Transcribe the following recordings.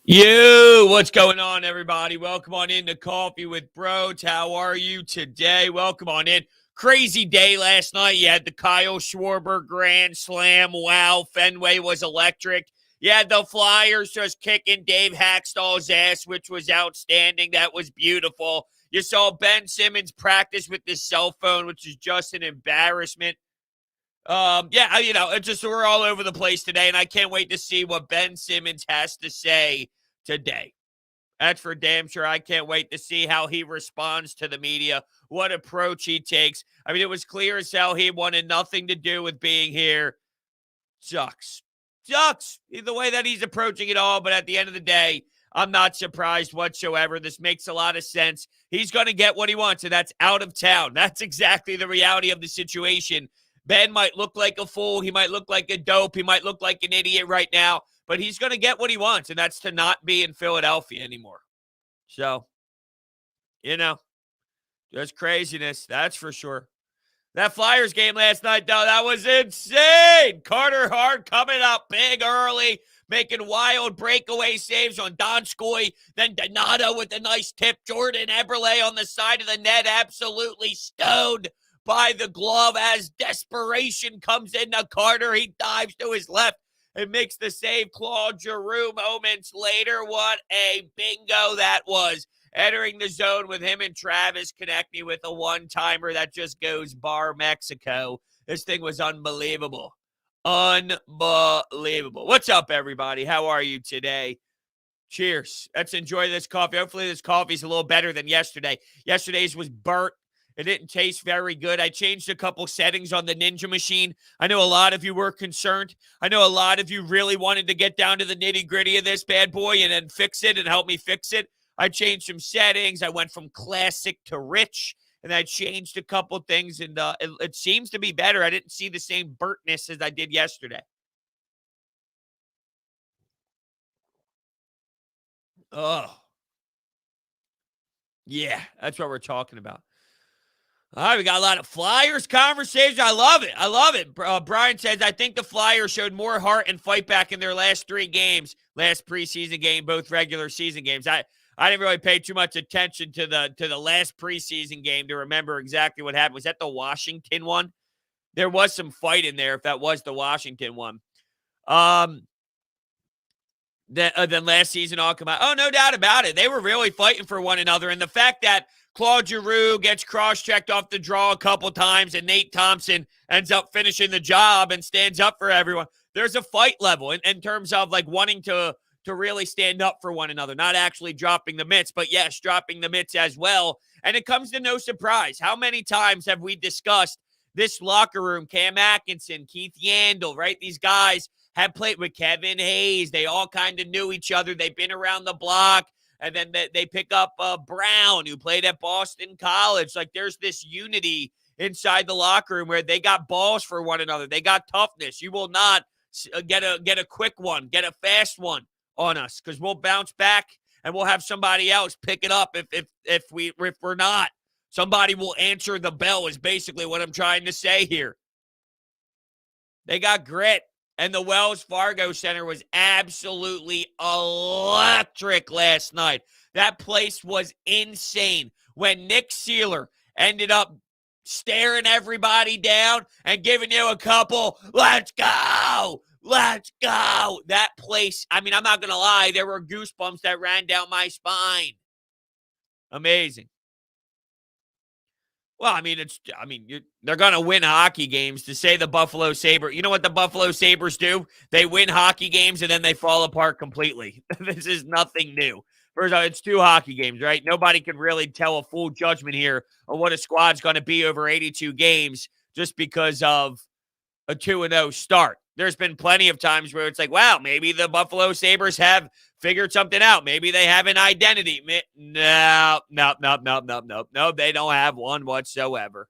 What's going on, everybody? Welcome on into Coffee with Bros. How are you today? Welcome on in. Crazy day last night. You had the Kyle Schwarber Grand Slam. Wow, Fenway was electric. You had the Flyers just kicking Dave Hackstall's ass, which was outstanding. That was beautiful. You saw Ben Simmons practice with his cell phone, which is just an embarrassment. It's just we're all over the place today, and I can't wait to see what Ben Simmons has to say today. That's for damn sure. I can't wait to see how he responds to the media, what approach he takes. I mean, it was clear as hell he wanted nothing to do with being here. Sucks. The way that he's approaching it all, but at the end of the day, I'm not surprised whatsoever. This makes a lot of sense. He's going to get what he wants, and that's out of town. That's exactly the reality of the situation. Ben might look like a fool. He might look like a dope. He might look like an idiot right now, but he's going to get what he wants, and that's to not be in Philadelphia anymore. So, just craziness, that's for sure. That Flyers game last night, though, that was insane. Carter Hart coming up big early, making wild breakaway saves on Donskoy. Then Donato with a nice tip. Jordan Eberle on the side of the net, absolutely stoned by the glove as desperation comes into Carter. He dives to his left and makes the save. Claude Giroux moments later. What a bingo that was. Entering the zone with him and Travis connecting with a one-timer that just goes bar Mexico. This thing was unbelievable. Unbelievable. What's up, everybody? How are you today? Cheers. Let's enjoy this coffee. Hopefully this coffee's a little better than yesterday. Yesterday's was burnt. It didn't taste very good. I changed a couple settings on the Ninja machine. I know a lot of you were concerned. I know a lot of you really wanted to get down to the nitty-gritty of this bad boy and then fix it and help me fix it. I changed some settings. I went from classic to rich, and I changed a couple things, and it seems to be better. I didn't see the same burntness as I did yesterday. Oh, yeah, that's what we're talking about. All right, we got a lot of Flyers conversation. I love it. Brian says, I think the Flyers showed more heart and fight back in their last three games, last preseason game, both regular season games. I didn't really pay too much attention to the last preseason game to remember exactly what happened. Was that the Washington one? There was some fight in there if that was the Washington one. Then last season all come out. Oh, no doubt about it. They were really fighting for one another. And the fact that Claude Giroux gets cross-checked off the draw a couple times and Nate Thompson ends up finishing the job and stands up for everyone. There's a fight level in terms of like wanting to really stand up for one another, not actually dropping the mitts, but yes, dropping the mitts as well. And it comes to no surprise. How many times have we discussed this locker room? Cam Atkinson, Keith Yandel, right? These guys have played with Kevin Hayes. They all kind of knew each other. They've been around the block. And then they pick up Brown, who played at Boston College. Like, there's this unity inside the locker room where they got balls for one another. They got toughness. You will not get a quick one, get a fast one on us, because we'll bounce back and we'll have somebody else pick it up if we're not. Somebody will answer the bell is basically what I'm trying to say here. They got grit. And the Wells Fargo Center was absolutely electric last night. That place was insane. When Nick Seeler ended up staring everybody down and giving you a couple, let's go. That place, I mean, I'm not going to lie, there were goosebumps that ran down my spine. Amazing. Well, I mean, they're going to win hockey games. To say the Buffalo Sabres, you know what the Buffalo Sabres do? They win hockey games and then they fall apart completely. This is nothing new. First of all, it's 2 hockey games, right? Nobody can really tell a full judgment here on what a squad's going to be over 82 games just because of a 2-0 start. There's been plenty of times where it's like, wow, maybe the Buffalo Sabres have figured something out. Maybe they have an identity. No, they don't have one whatsoever.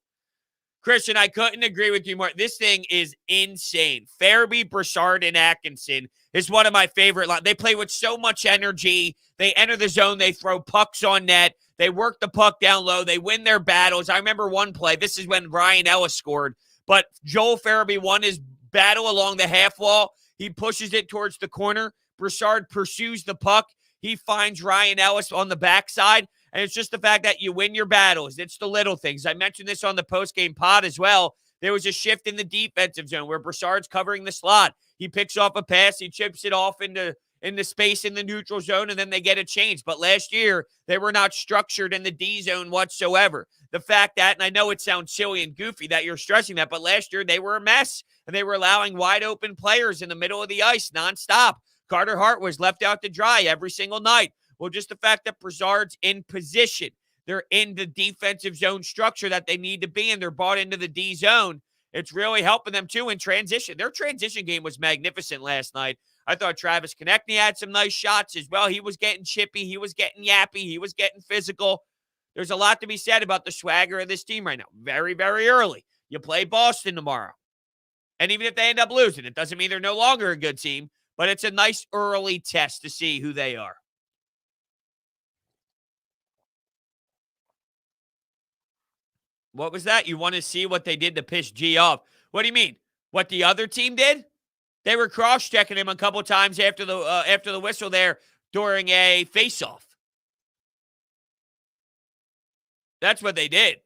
Christian, I couldn't agree with you more. This thing is insane. Farabee, Brassard, and Atkinson is one of my favorite lines. They play with so much energy. They enter the zone. They throw pucks on net. They work the puck down low. They win their battles. I remember one play. This is when Ryan Ellis scored. But Joel Farabee won his battle along the half wall. He pushes it towards the corner. Brassard pursues the puck. He finds Ryan Ellis on the backside, and it's just the fact that you win your battles. It's the little things. I mentioned this on the postgame pod as well. There was a shift in the defensive zone where Broussard's covering the slot. He picks off a pass. He chips it off into space in the neutral zone, and then they get a change. But last year, they were not structured in the D zone whatsoever. The fact that, and I know it sounds silly and goofy that you're stressing that, but last year they were a mess, and they were allowing wide open players in the middle of the ice nonstop. Carter Hart was left out to dry every single night. Well, just the fact that Broussard's in position, they're in the defensive zone structure that they need to be in. They're bought into the D zone. It's really helping them, too, in transition. Their transition game was magnificent last night. I thought Travis Konechny had some nice shots as well. He was getting chippy. He was getting yappy. He was getting physical. There's a lot to be said about the swagger of this team right now. Very, very early. You play Boston tomorrow. And even if they end up losing, it doesn't mean they're no longer a good team, but it's a nice early test to see who they are. What was that? You want to see what they did to piss G off? What do you mean? What the other team did? They were cross-checking him a couple times after the whistle there during a face-off. That's what they did.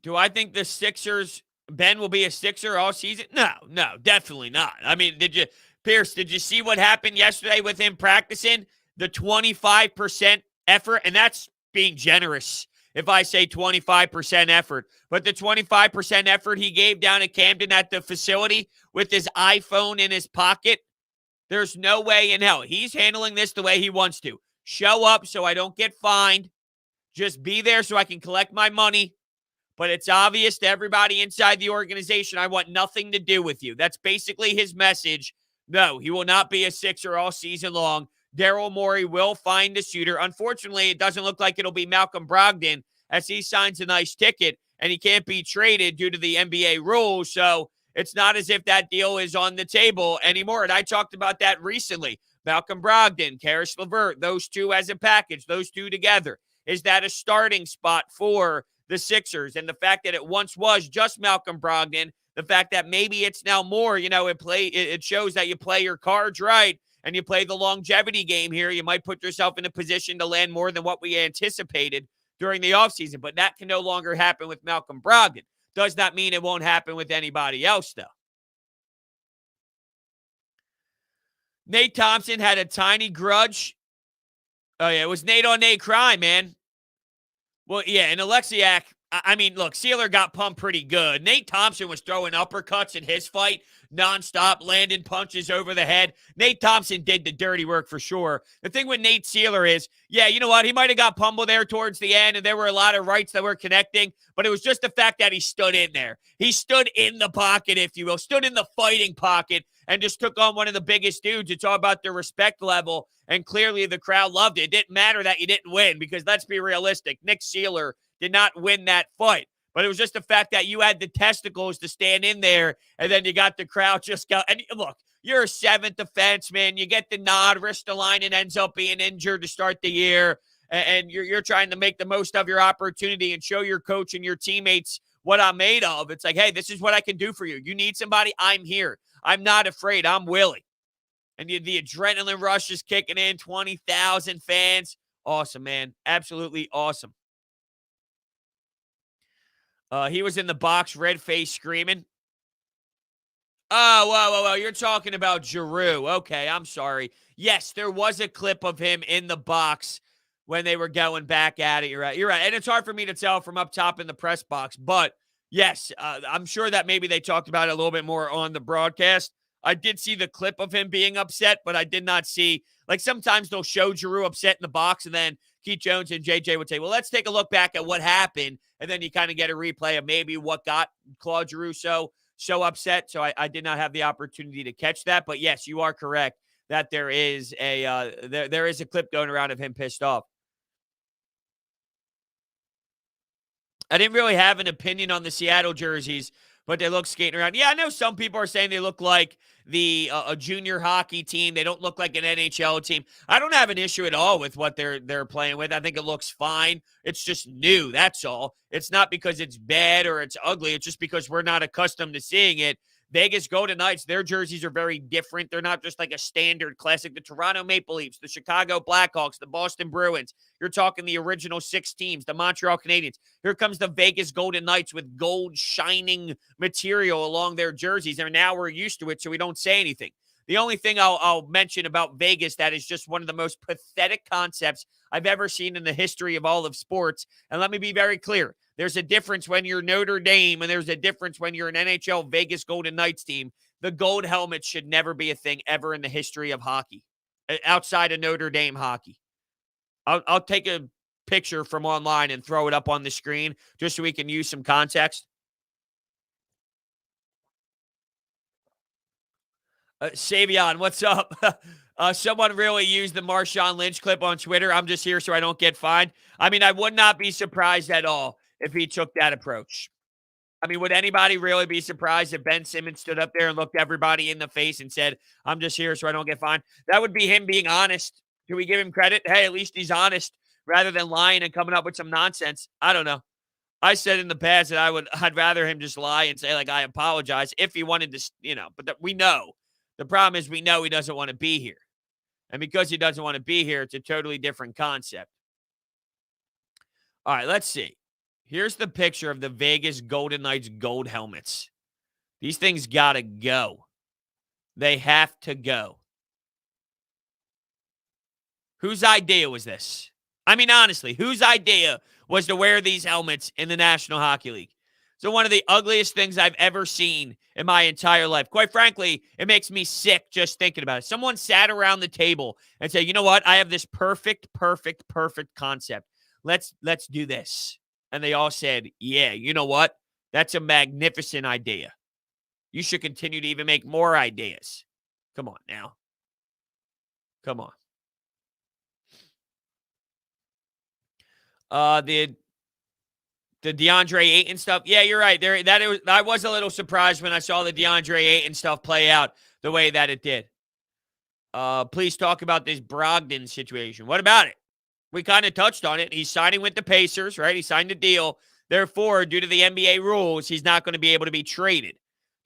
Do I think the Sixers, Ben will be a Sixer all season? No, definitely not. I mean, did you see what happened yesterday with him practicing? The 25% effort, and that's being generous if I say 25% effort. But the 25% effort he gave down at Camden at the facility with his iPhone in his pocket, there's no way in hell. He's handling this the way he wants to. Show up so I don't get fined. Just be there so I can collect my money. But it's obvious to everybody inside the organization, I want nothing to do with you. That's basically his message. No, he will not be a Sixer all season long. Daryl Morey will find a suitor. Unfortunately, it doesn't look like it'll be Malcolm Brogdon as he signs a nice ticket, and he can't be traded due to the NBA rules. So it's not as if that deal is on the table anymore. And I talked about that recently. Malcolm Brogdon, Karis LeVert, those two as a package, those two together. Is that a starting spot for the Sixers? And the fact that it once was just Malcolm Brogdon, the fact that maybe it's now more, it shows that you play your cards right and you play the longevity game here. You might put yourself in a position to land more than what we anticipated during the offseason, but that can no longer happen with Malcolm Brogdon. Does not mean it won't happen with anybody else, though. Nate Thompson had a tiny grudge. Oh, yeah, it was Nate on Nate crime, man. Well, yeah, and Alexiak, I mean, look, Sealer got pumped pretty good. Nate Thompson was throwing uppercuts in his fight nonstop, landing punches over the head. Nate Thompson did the dirty work for sure. The thing with Nate Sealer is, yeah, you know what? He might have got pummeled there towards the end, and there were a lot of rights that were connecting, but it was just the fact that he stood in there. He stood in the pocket, if you will, stood in the fighting pocket, and just took on one of the biggest dudes. It's all about the respect level, and clearly the crowd loved it. It didn't matter that you didn't win, because let's be realistic. Nick Sealer did not win that fight. But it was just the fact that you had the testicles to stand in there, and then you got the crowd just go. And look, you're a seventh defenseman. You get the nod. Ristolainen ends up being injured to start the year, and you're trying to make the most of your opportunity and show your coach and your teammates what I'm made of. It's like, hey, this is what I can do for you. You need somebody? I'm here. I'm not afraid. I'm willing. And the adrenaline rush is kicking in. 20,000 fans. Awesome, man. Absolutely awesome. He was in the box, red face, screaming. Oh, whoa. You're talking about Giroux. Okay, I'm sorry. Yes, there was a clip of him in the box when they were going back at it. You're right. And it's hard for me to tell from up top in the press box. But, yes, I'm sure that maybe they talked about it a little bit more on the broadcast. I did see the clip of him being upset, but I did not see, like sometimes they'll show Giroux upset in the box, and then Keith Jones and JJ would say, well, let's take a look back at what happened, and then you kind of get a replay of maybe what got Claude Giroux so upset. So I did not have the opportunity to catch that, but yes, you are correct that there is a clip going around of him pissed off. I didn't really have an opinion on the Seattle jerseys, but they look skating around. Yeah, I know some people are saying they look like a junior hockey team. They don't look like an NHL team. I don't have an issue at all with what they're playing with. I think it looks fine. It's just new, that's all. It's not because it's bad or it's ugly. It's just because we're not accustomed to seeing it. Vegas Golden Knights, their jerseys are very different. They're not just like a standard classic. The Toronto Maple Leafs, the Chicago Blackhawks, the Boston Bruins. You're talking the original 6 teams, the Montreal Canadiens. Here comes the Vegas Golden Knights with gold shining material along their jerseys. And now we're used to it, so we don't say anything. The only thing I'll mention about Vegas that is just one of the most pathetic concepts I've ever seen in the history of all of sports. And let me be very clear. There's a difference when you're Notre Dame, and there's a difference when you're an NHL Vegas Golden Knights team. The gold helmet should never be a thing ever in the history of hockey, outside of Notre Dame hockey. I'll take a picture from online and throw it up on the screen just so we can use some context. Savion, what's up? Someone really used the Marshawn Lynch clip on Twitter. I'm just here so I don't get fined. I mean, I would not be surprised at all if he took that approach. I mean, would anybody really be surprised if Ben Simmons stood up there and looked everybody in the face and said, I'm just here so I don't get fined? That would be him being honest. Do we give him credit? Hey, at least he's honest rather than lying and coming up with some nonsense. I don't know. I said in the past that I'd rather him just lie and say, like, I apologize if he wanted to, but we know. The problem is we know he doesn't want to be here. And because he doesn't want to be here, it's a totally different concept. All right, let's see. Here's the picture of the Vegas Golden Knights gold helmets. These things got to go. They have to go. Whose idea was this? I mean, honestly, whose idea was to wear these helmets in the National Hockey League? So one of the ugliest things I've ever seen in my entire life. Quite frankly, it makes me sick just thinking about it. Someone sat around the table and said, you know what? I have this perfect concept. Let's do this. And they all said, yeah, you know what? That's a magnificent idea. You should continue to even make more ideas. Come on now. Come on. The DeAndre Ayton stuff. Yeah, you're right. I was a little surprised when I saw the DeAndre Ayton stuff play out the way that it did. Please talk about this Brogdon situation. What about it? We kind of touched on it. He's signing with the Pacers, right? He signed a deal. Therefore, due to the NBA rules, he's not going to be able to be traded.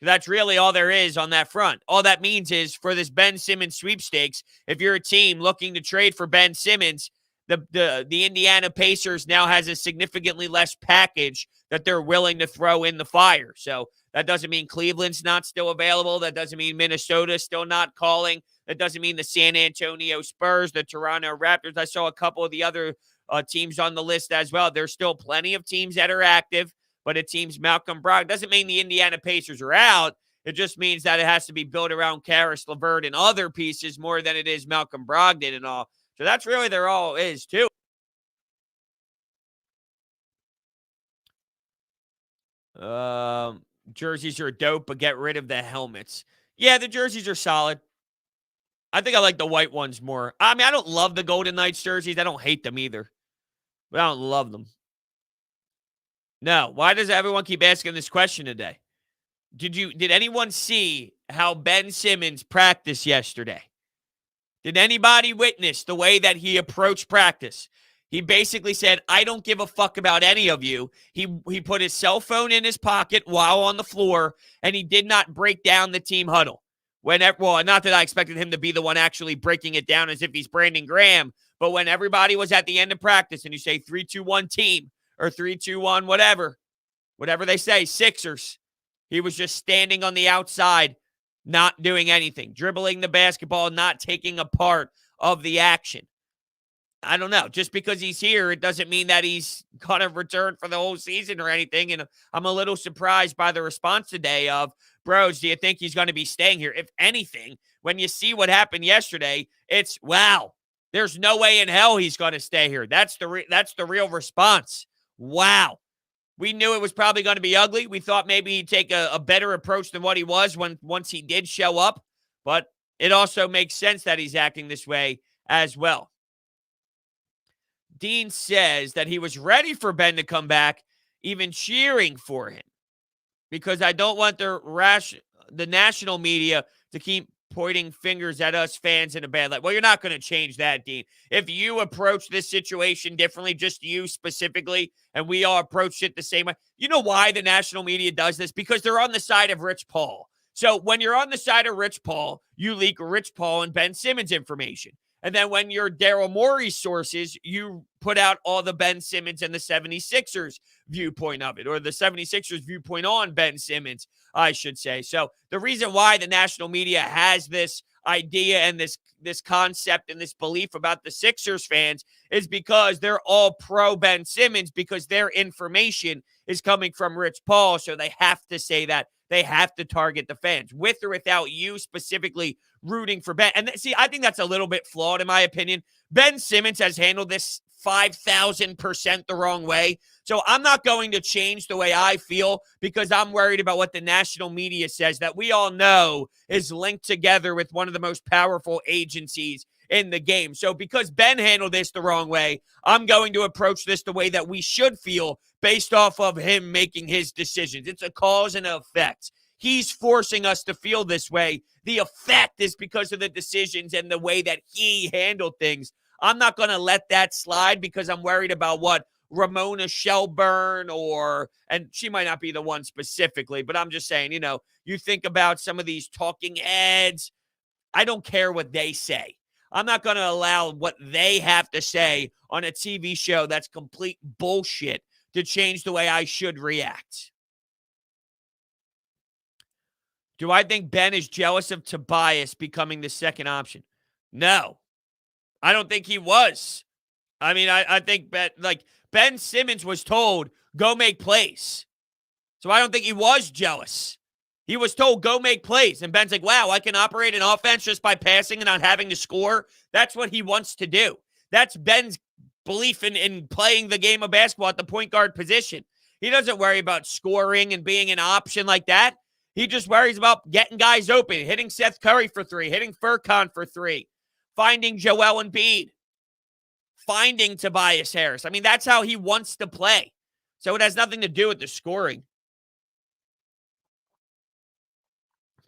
That's really all there is on that front. All that means is for this Ben Simmons sweepstakes, if you're a team looking to trade for Ben Simmons, the Indiana Pacers now has a significantly less package that they're willing to throw in the fire. So that doesn't mean Cleveland's not still available. That doesn't mean Minnesota's still not calling. That doesn't mean the San Antonio Spurs, the Toronto Raptors. I saw a couple of the other teams on the list as well. There's still plenty of teams that are active, but it seems Malcolm Brogdon doesn't mean the Indiana Pacers are out. It just means that it has to be built around Karis LeVert and other pieces more than it is Malcolm Brogdon and all. So that's really there all is, too. Jerseys are dope, but get rid of the helmets. Yeah, the jerseys are solid. I think I like the white ones more. I mean, I don't love the Golden Knights jerseys. I don't hate them either. But I don't love them. No. Why does everyone keep asking this question today? Did anyone see how Ben Simmons practiced yesterday? Did anybody witness the way that he approached practice? He basically said, I don't give a fuck about any of you. He put his cell phone in his pocket while on the floor, and he did not break down the team huddle. Well, not that I expected him to be the one actually breaking it down as if he's Brandon Graham, but when everybody was at the end of practice and you say 3-2-1 team or 3-2-1 whatever they say, Sixers, he was just standing on the outside, not doing anything, dribbling the basketball, not taking a part of the action. I don't know. Just because he's here, it doesn't mean that he's going to return for the whole season or anything. And I'm a little surprised by the response today of, bros, do you think he's going to be staying here? If anything, when you see what happened yesterday, it's, wow, there's no way in hell he's going to stay here. That's the real response. Wow. We knew it was probably going to be ugly. We thought maybe he'd take a better approach than what he was once he did show up. But it also makes sense that he's acting this way as well. Dean says that he was ready for Ben to come back, even cheering for him, because I don't want the national media to keep pointing fingers at us fans in a bad light. Well, you're not going to change that, Dean. If you approach this situation differently, just you specifically, and we all approach it the same way, you know why the national media does this? Because they're on the side of Rich Paul. So when you're on the side of Rich Paul, you leak Rich Paul and Ben Simmons information. And then when you're Daryl Morey's sources, you put out all the Ben Simmons and the 76ers viewpoint of it, or the 76ers viewpoint on Ben Simmons, I should say. So the reason why the national media has this idea and this concept and this belief about the Sixers fans is because they're all pro Ben Simmons, because their information is coming from Rich Paul. So they have to say that. They have to target the fans, with or without you specifically rooting for Ben. And see, I think that's a little bit flawed in my opinion. Ben Simmons has handled this 5,000% the wrong way. So I'm not going to change the way I feel because I'm worried about what the national media says that we all know is linked together with one of the most powerful agencies in the game. So because Ben handled this the wrong way, I'm going to approach this the way that we should feel based off of him making his decisions. It's a cause and an effect. He's forcing us to feel this way. The effect is because of the decisions and the way that he handled things. I'm not going to let that slide because I'm worried about what Ramona Shelburne and she might not be the one specifically, but I'm just saying, you think about some of these talking heads. I don't care what they say. I'm not going to allow what they have to say on a TV show that's complete bullshit to change the way I should react. Do I think Ben is jealous of Tobias becoming the second option? No. I don't think he was. I mean, I think Ben Simmons was told, go make plays. So I don't think he was jealous. He was told, go make plays. And Ben's like, wow, I can operate an offense just by passing and not having to score. That's what he wants to do. That's Ben's belief in playing the game of basketball at the point guard position. He doesn't worry about scoring and being an option like that. He just worries about getting guys open, hitting Seth Curry for three, hitting Furkan for three, finding Joel Embiid, finding Tobias Harris. I mean, that's how he wants to play. So it has nothing to do with the scoring.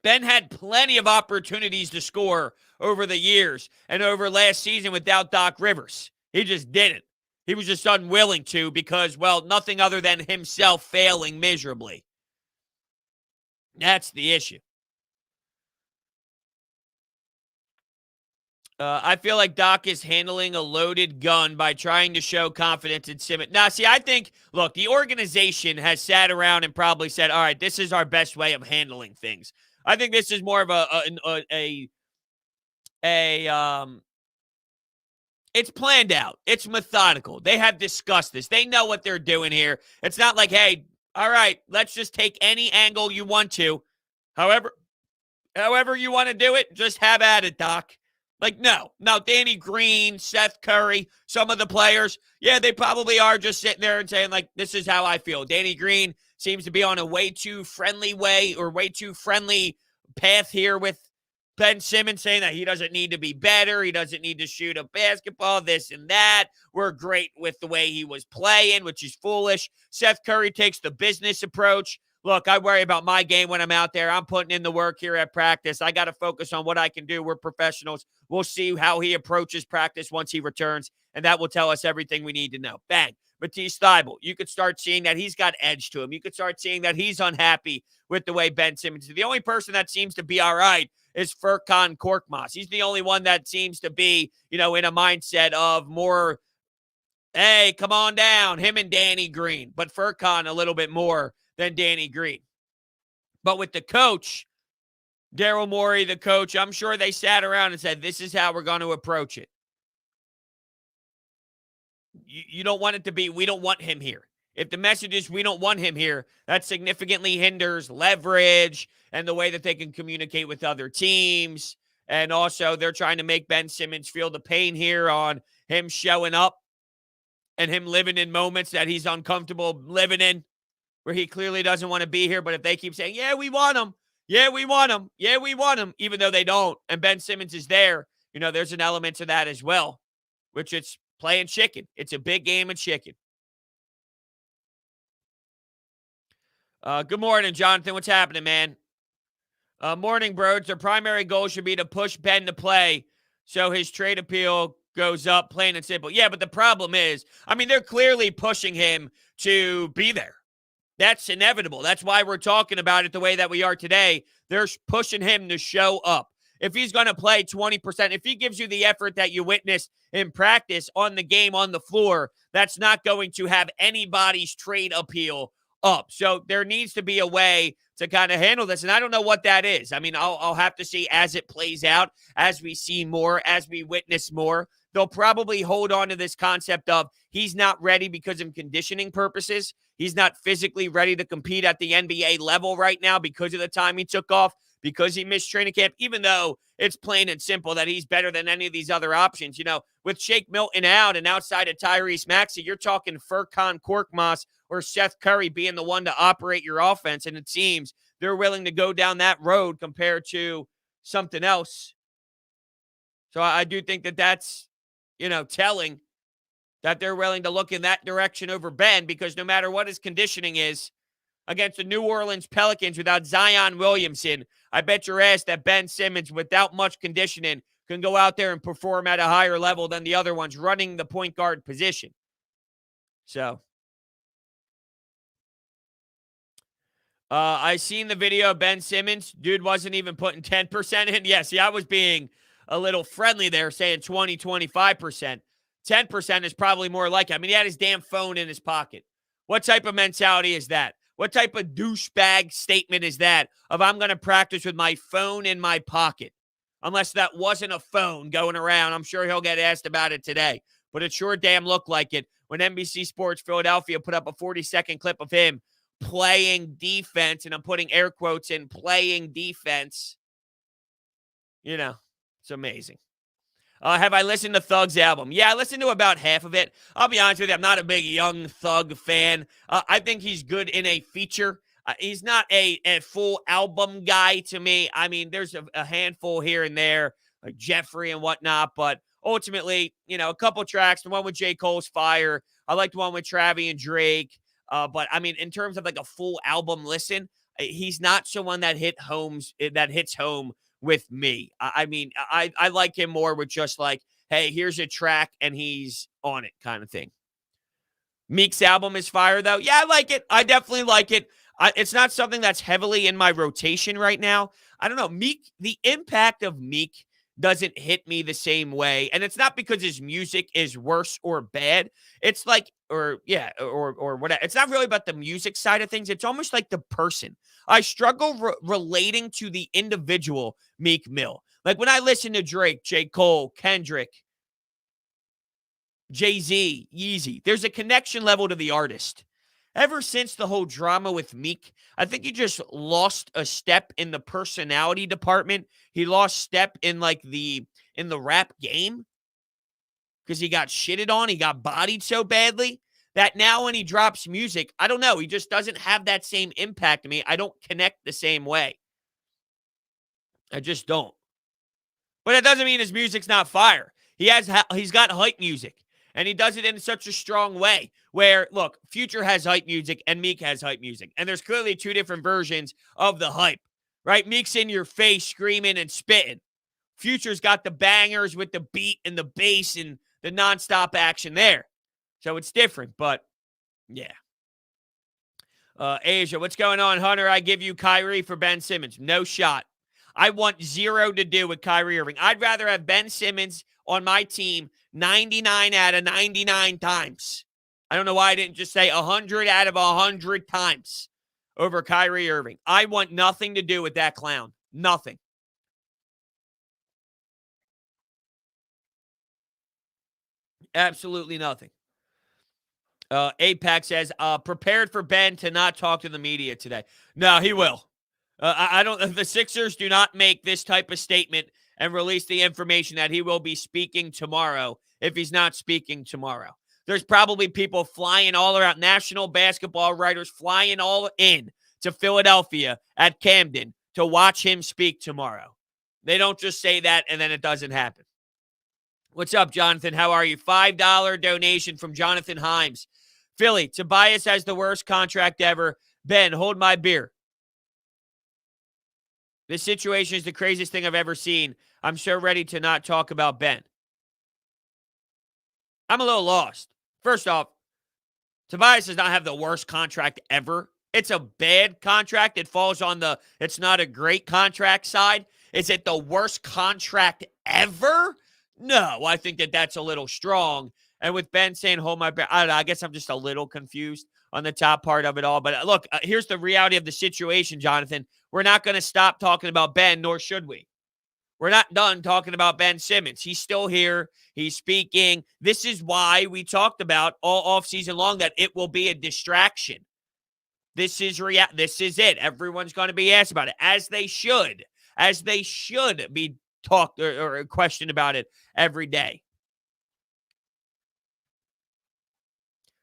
Ben had plenty of opportunities to score over the years and over last season without Doc Rivers. He just didn't. He was just unwilling to because, well, nothing other than himself failing miserably. That's the issue. I feel like Doc is handling a loaded gun by trying to show confidence in Simmons. Now, see, I think, look, the organization has sat around and probably said, all right, this is our best way of handling things. I think this is more of it's planned out. It's methodical. They have discussed this. They know what they're doing here. It's not like, hey, all right, let's just take any angle you want to. However you want to do it, just have at it, Doc. Like, no. Now, Danny Green, Seth Curry, some of the players, yeah, they probably are just sitting there and saying, like, this is how I feel. Danny Green seems to be on a way too friendly path here with Ben Simmons, saying that he doesn't need to be better. He doesn't need to shoot a basketball, this and that. We're great with the way he was playing, which is foolish. Seth Curry takes the business approach. Look, I worry about my game when I'm out there. I'm putting in the work here at practice. I got to focus on what I can do. We're professionals. We'll see how he approaches practice once he returns, and that will tell us everything we need to know. Bang. Matisse Thybulle, you could start seeing that he's got edge to him. You could start seeing that he's unhappy with the way Ben Simmons is. The only person that seems to be all right is Furkan Korkmaz. He's the only one that seems to be, in a mindset of more, hey, come on down, him and Danny Green. But Furkan a little bit more than Danny Green. But with the coach, Daryl Morey, the coach, I'm sure they sat around and said, this is how we're going to approach it. You don't want it to be, we don't want him here. If the message is we don't want him here, that significantly hinders leverage and the way that they can communicate with other teams. And also, they're trying to make Ben Simmons feel the pain here on him showing up and him living in moments that he's uncomfortable living in, where he clearly doesn't want to be here. But if they keep saying, yeah, we want him. Yeah, we want him. Yeah, we want him. Even though they don't. And Ben Simmons is there. There's an element to that as well, which it's playing chicken. It's a big game of chicken. Good morning, Jonathan. What's happening, man? Morning, bros. Their primary goal should be to push Ben to play so his trade appeal goes up, plain and simple. Yeah, but the problem is, they're clearly pushing him to be there. That's inevitable. That's why we're talking about it the way that we are today. They're pushing him to show up. If he's going to play 20%, if he gives you the effort that you witnessed in practice on the game on the floor, that's not going to have anybody's trade appeal up. So there needs to be a way to kind of handle this. And I don't know what that is. I mean, I'll have to see as it plays out, as we see more, as we witness more. They'll probably hold on to this concept of he's not ready because of conditioning purposes. He's not physically ready to compete at the NBA level right now because of the time he took off, because he missed training camp, even though it's plain and simple that he's better than any of these other options. You know, with Shake Milton out and outside of Tyrese Maxey, you're talking Furkan Korkmaz or Seth Curry being the one to operate your offense, and it seems they're willing to go down that road compared to something else. So I do think that that's, telling that they're willing to look in that direction over Ben, because no matter what his conditioning is against the New Orleans Pelicans without Zion Williamson, I bet your ass that Ben Simmons, without much conditioning, can go out there and perform at a higher level than the other ones running the point guard position. So, I seen the video of Ben Simmons. Dude wasn't even putting 10% in. Yeah, see, I was being a little friendly there, saying 20, 25%. 10% is probably more like it. I mean, he had his damn phone in his pocket. What type of mentality is that? What type of douchebag statement is that of I'm going to practice with my phone in my pocket? Unless that wasn't a phone going around. I'm sure he'll get asked about it today. But it sure damn looked like it when NBC Sports Philadelphia put up a 40-second clip of him playing defense, and I'm putting air quotes in playing defense. It's amazing. Have I listened to Thug's album? Yeah, I listened to about half of it. I'll be honest with you, I'm not a big Young Thug fan. I think he's good in a feature. He's not a full album guy to me. I mean, there's a handful here and there, like Jeffrey and whatnot, but ultimately, a couple tracks. The one with J. Cole's Fire. I like the one with Travis and Drake. But, I mean, in terms of like a full album listen, he's not someone that hits home with me. I mean, I like him more with just like, hey, here's a track and he's on it kind of thing. Meek's album is fire, though. Yeah, I like it. I definitely like it. It's not something that's heavily in my rotation right now. I don't know. Meek, the impact of Meek doesn't hit me the same way. And it's not because his music is worse or bad. It's like, or whatever. It's not really about the music side of things. It's almost like the person. I struggle relating to the individual Meek Mill. Like when I listen to Drake, J. Cole, Kendrick, Jay-Z, Yeezy, there's a connection level to the artist. Ever since the whole drama with Meek, I think he just lost a step in the personality department. He lost step in in the rap game because he got shitted on. He got bodied so badly that now when he drops music, I don't know. He just doesn't have that same impact to me. I don't connect the same way. I just don't. But it doesn't mean his music's not fire. He's got hype music. And he does it in such a strong way where, look, Future has hype music and Meek has hype music. And there's clearly two different versions of the hype, right? Meek's in your face screaming and spitting. Future's got the bangers with the beat and the bass and the nonstop action there. So it's different, but yeah. Asia, what's going on, Hunter? I give you Kyrie for Ben Simmons. No shot. I want zero to do with Kyrie Irving. I'd rather have Ben Simmons on my team 99 out of 99 times. I don't know why I didn't just say 100 out of 100 times over Kyrie Irving. I want nothing to do with that clown. Nothing. Absolutely nothing. APAC says, prepared for Ben to not talk to the media today. No, he will. I don't. The Sixers do not make this type of statement and release the information that he will be speaking tomorrow if he's not speaking tomorrow. There's probably people flying all around, national basketball writers flying all in to Philadelphia at Camden to watch him speak tomorrow. They don't just say that and then it doesn't happen. What's up, Jonathan? How are you? $5 donation from Jonathan Himes. Philly, Tobias has the worst contract ever. Ben, hold my beer. This situation is the craziest thing I've ever seen. I'm so ready to not talk about Ben. I'm a little lost. First off, Tobias does not have the worst contract ever. it's a bad contract. It falls on it's not a great contract side. Is it the worst contract ever? No, I think that's a little strong. And with Ben saying, hold my bear, I don't know, I guess I'm just a little confused on the top part of it all. But look, here's the reality of the situation, Jonathan. We're not going to stop talking about Ben, nor should we. We're not done talking about Ben Simmons. He's still here. He's speaking. This is why we talked about all offseason long that it will be a distraction. This is it. Everyone's going to be asked about it, as they should be talked or questioned about it every day.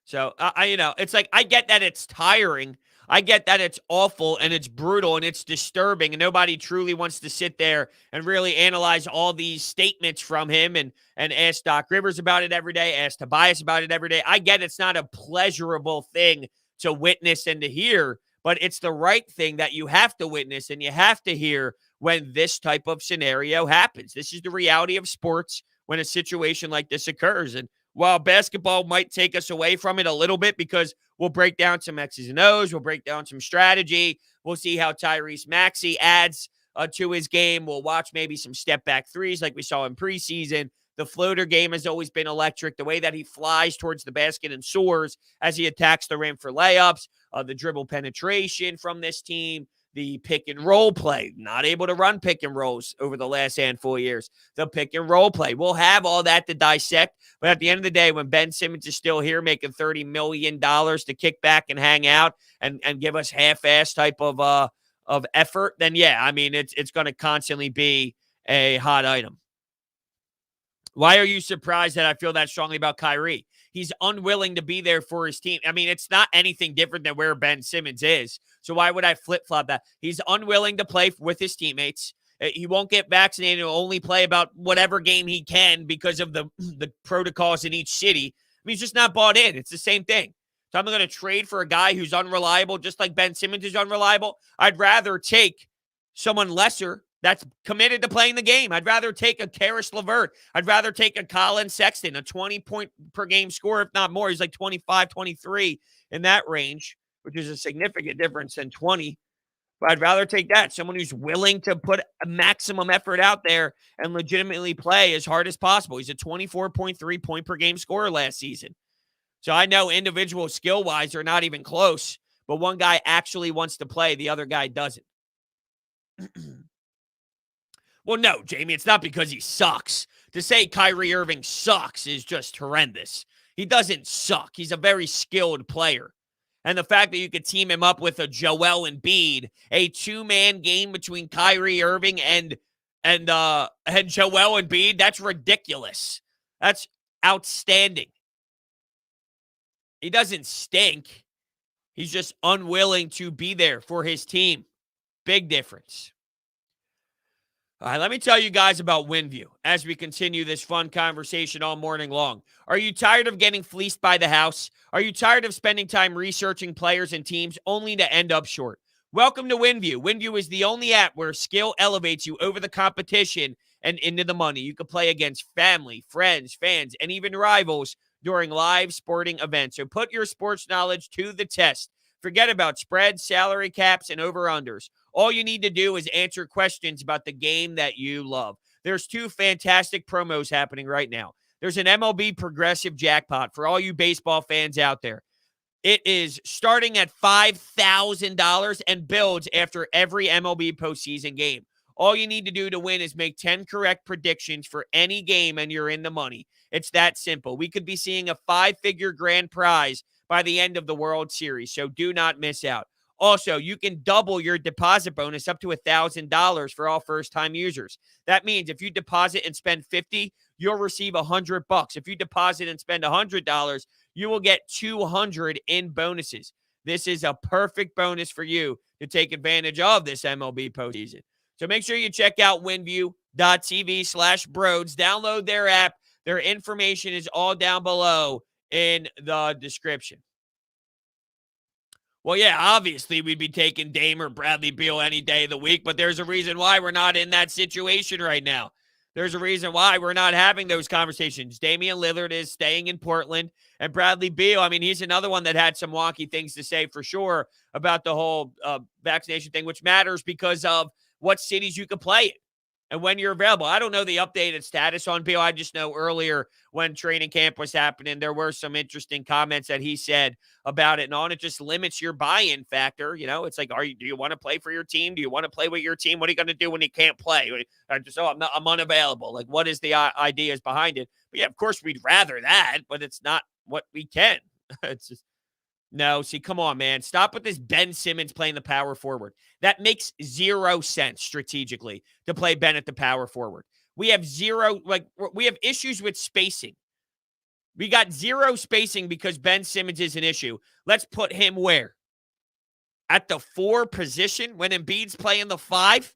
So, it's like, I get that it's tiring. I get that it's awful and it's brutal and it's disturbing, and nobody truly wants to sit there and really analyze all these statements from him and ask Doc Rivers about it every day, ask Tobias about it every day. I get it's not a pleasurable thing to witness and to hear, but it's the right thing that you have to witness and you have to hear when this type of scenario happens. This is the reality of sports when a situation like this occurs. And while basketball might take us away from it a little bit, because we'll break down some X's and O's, we'll break down some strategy, we'll see how Tyrese Maxey adds to his game. We'll watch maybe some step-back threes like we saw in preseason. The floater game has always been electric. The way that he flies towards the basket and soars as he attacks the rim for layups, the dribble penetration from this team, the pick and roll play, not able to run pick and rolls over the last handful of years. The pick and roll play. We'll have all that to dissect. But at the end of the day, when Ben Simmons is still here making $30 million to kick back and hang out and give us half-ass type of effort, then yeah, I mean, it's going to constantly be a hot item. Why are you surprised that I feel that strongly about Kyrie? He's unwilling to be there for his team. I mean, it's not anything different than where Ben Simmons is. So why would I flip-flop that? He's unwilling to play with his teammates. He won't get vaccinated. He'll only play about whatever game he can because of the protocols in each city. I mean, he's just not bought in. It's the same thing. So I'm going to trade for a guy who's unreliable, just like Ben Simmons is unreliable. I'd rather take someone lesser that's committed to playing the game. I'd rather take a Karis LeVert. I'd rather take a Colin Sexton, a 20-point-per-game scorer, if not more. He's like 25, 23 in that range, which is a significant difference than 20. But I'd rather take that, someone who's willing to put a maximum effort out there and legitimately play as hard as possible. He's a 24.3 point-per-game scorer last season. So I know individual skill-wise are not even close, but one guy actually wants to play, the other guy doesn't. Well, no, Jamie, it's not because he sucks. To say Kyrie Irving sucks is just horrendous. He doesn't suck. He's a very skilled player. And the fact that you could team him up with a Joel Embiid, a two-man game between Kyrie Irving and Joel Embiid, that's ridiculous. That's outstanding. He doesn't stink. He's just unwilling to be there for his team. Big difference. All right, let me tell you guys about WinView as we continue this fun conversation all morning long. Are you tired of getting fleeced by the house? Are you tired of spending time researching players and teams only to end up short? Welcome to WinView. WinView is the only app where skill elevates you over the competition and into the money. You can play against family, friends, fans, and even rivals during live sporting events. So put your sports knowledge to the test. Forget about spreads, salary caps, and over-unders. All you need to do is answer questions about the game that you love. There's two fantastic promos happening right now. There's an MLB Progressive Jackpot for all you baseball fans out there. It is starting at $5,000 and builds after every MLB postseason game. All you need to do to win is make 10 correct predictions for any game and you're in the money. It's that simple. We could be seeing a 5-figure grand prize by the end of the World Series, so do not miss out. Also, you can double your deposit bonus up to $1,000 for all first-time users. That means if you deposit and spend $50, you'll receive $100. If you deposit and spend $100, you will get $200 in bonuses. This is a perfect bonus for you to take advantage of this MLB postseason. So make sure you check out winview.tv/broads. Download their app. Their information is all down below in the description. Well, yeah, obviously we'd be taking Dame or Bradley Beal any day of the week, but there's a reason why we're not in that situation right now. There's a reason why we're not having those conversations. Damian Lillard is staying in Portland, and Bradley Beal, I mean, he's another one that had some wonky things to say for sure about the whole vaccination thing, which matters because of what cities you can play in and when you're available. I don't know the updated status on Beal. I just know earlier when training camp was happening, there were some interesting comments that he said about it and on. It just limits your buy-in factor. You know, it's like, do you want to play for your team? Do you want to play with your team? What are you going to do when you can't play? I'm unavailable. Like, what is the ideas behind it? But yeah, of course we'd rather that, but it's not what we can. It's just, no, see, come on, man. Stop with this Ben Simmons playing the power forward. That makes zero sense strategically to play Ben at the power forward. We have issues with spacing. We got zero spacing because Ben Simmons is an issue. Let's put him where? At the 4 position when Embiid's playing the 5?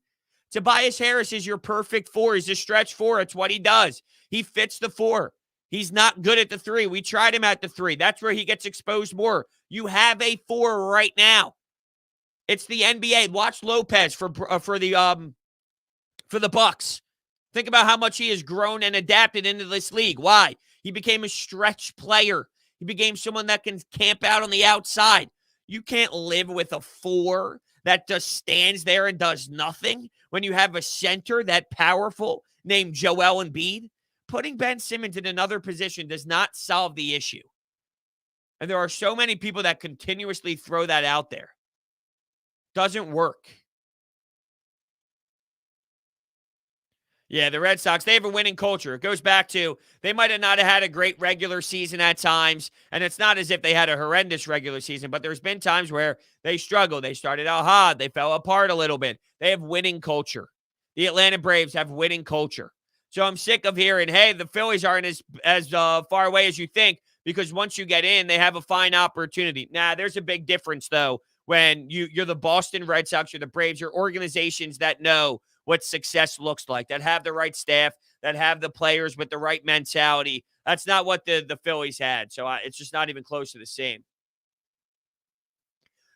Tobias Harris is your perfect 4. He's a stretch 4. It's what he does. He fits the 4. He's not good at the 3. We tried him at the 3. That's where he gets exposed more. You have a 4 right now. It's the NBA. Watch Lopez for the Bucks. Think about how much he has grown and adapted into this league. Why? He became a stretch player. He became someone that can camp out on the outside. You can't live with a 4 that just stands there and does nothing when you have a center that powerful named Joel Embiid. Putting Ben Simmons in another position does not solve the issue. And there are so many people that continuously throw that out there. Doesn't work. Yeah, the Red Sox, they have a winning culture. It goes back to they might have not had a great regular season at times, and it's not as if they had a horrendous regular season, but there's been times where they struggled. They started out hot. They fell apart a little bit. They have winning culture. The Atlanta Braves have winning culture. So I'm sick of hearing, hey, the Phillies aren't as far away as you think because once you get in, they have a fine opportunity. Nah, there's a big difference, though, when you're the Boston Red Sox, you're the Braves, you're organizations that know what success looks like, that have the right staff, that have the players with the right mentality. That's not what the Phillies had. So it's just not even close to the same.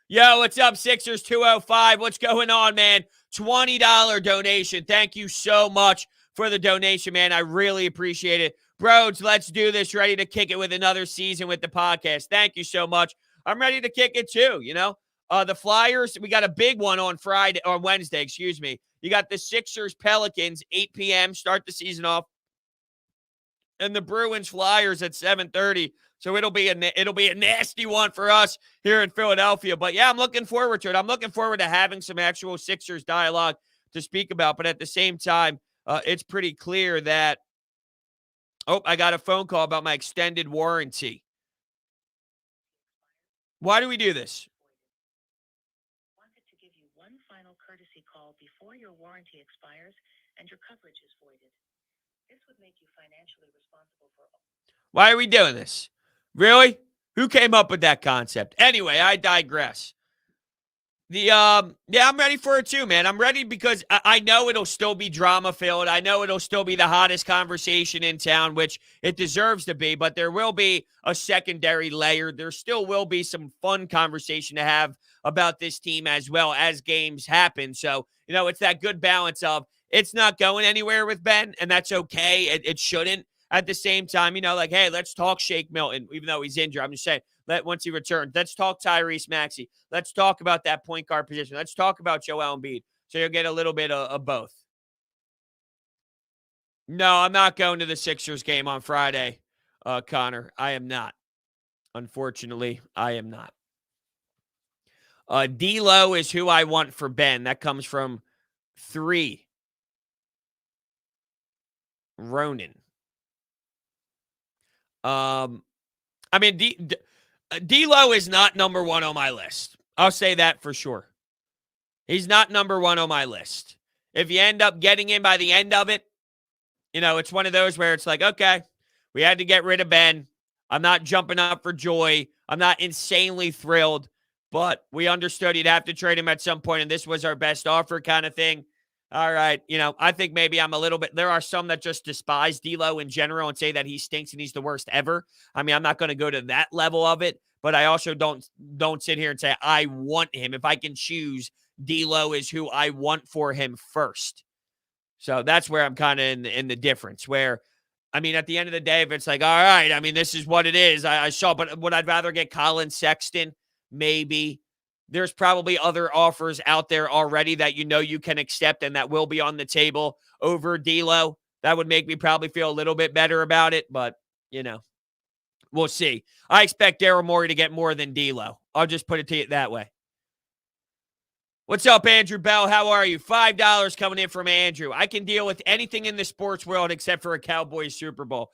Yo, what's up, Sixers 205? What's going on, man? $20 donation. Thank you so much for the donation, man. I really appreciate it. Broads, let's do this. Ready to kick it with another season with the podcast. Thank you so much. I'm ready to kick it too, you know. The Flyers, we got a big one on Wednesday, excuse me. You got the Sixers, Pelicans, 8 p.m., start the season off. And the Bruins, Flyers at 7:30. So it'll be a nasty one for us here in Philadelphia. But yeah, I'm looking forward to it. I'm looking forward to having some actual Sixers dialogue to speak about. But at the same time, it's pretty clear that, I got a phone call about my extended warranty. Why do we do this? Wanted to give you one final courtesy call before your warranty expires and your coverage is voided. This would make you financially responsible for all. Why are we doing this? Really? Who came up with that concept? Anyway, I digress. I'm ready for it too, man. I'm ready because I know it'll still be drama-filled. I know it'll still be the hottest conversation in town, which it deserves to be, but there will be a secondary layer. There still will be some fun conversation to have about this team as well as games happen. So, it's that good balance of it's not going anywhere with Ben, and that's okay. It shouldn't. At the same time, hey, let's talk Shake Milton, even though he's injured. I'm just saying, once he returns, let's talk Tyrese Maxey. Let's talk about that point guard position. Let's talk about Joel Embiid. So you'll get a little bit of both. No, I'm not going to the Sixers game on Friday, Connor. I am not. Unfortunately, I am not. D'Lo is who I want for Ben. That comes from 3. Ronan. D'Lo is not number 1 on my list. I'll say that for sure. He's not number 1 on my list. If you end up getting him by the end of it, it's one of those where it's like, okay, we had to get rid of Ben. I'm not jumping up for joy. I'm not insanely thrilled, but we understood you'd have to trade him at some point, and this was our best offer kind of thing. All right, I think maybe I'm a little bit – there are some that just despise D'Lo in general and say that he stinks and he's the worst ever. I mean, I'm not going to go to that level of it, but I also don't sit here and say I want him. If I can choose, D'Lo is who I want for him first. So that's where I'm kind of in the difference where, I mean, at the end of the day, if it's like, all right, I mean, this is what it is. I saw, but would I'd rather get Colin Sexton? Maybe. There's probably other offers out there already that you can accept and that will be on the table over D'Lo. That would make me probably feel a little bit better about it, but we'll see. I expect Daryl Morey to get more than D'Lo. I'll just put it to you that way. What's up, Andrew Bell? How are you? $5 coming in from Andrew. I can deal with anything in the sports world except for a Cowboys Super Bowl.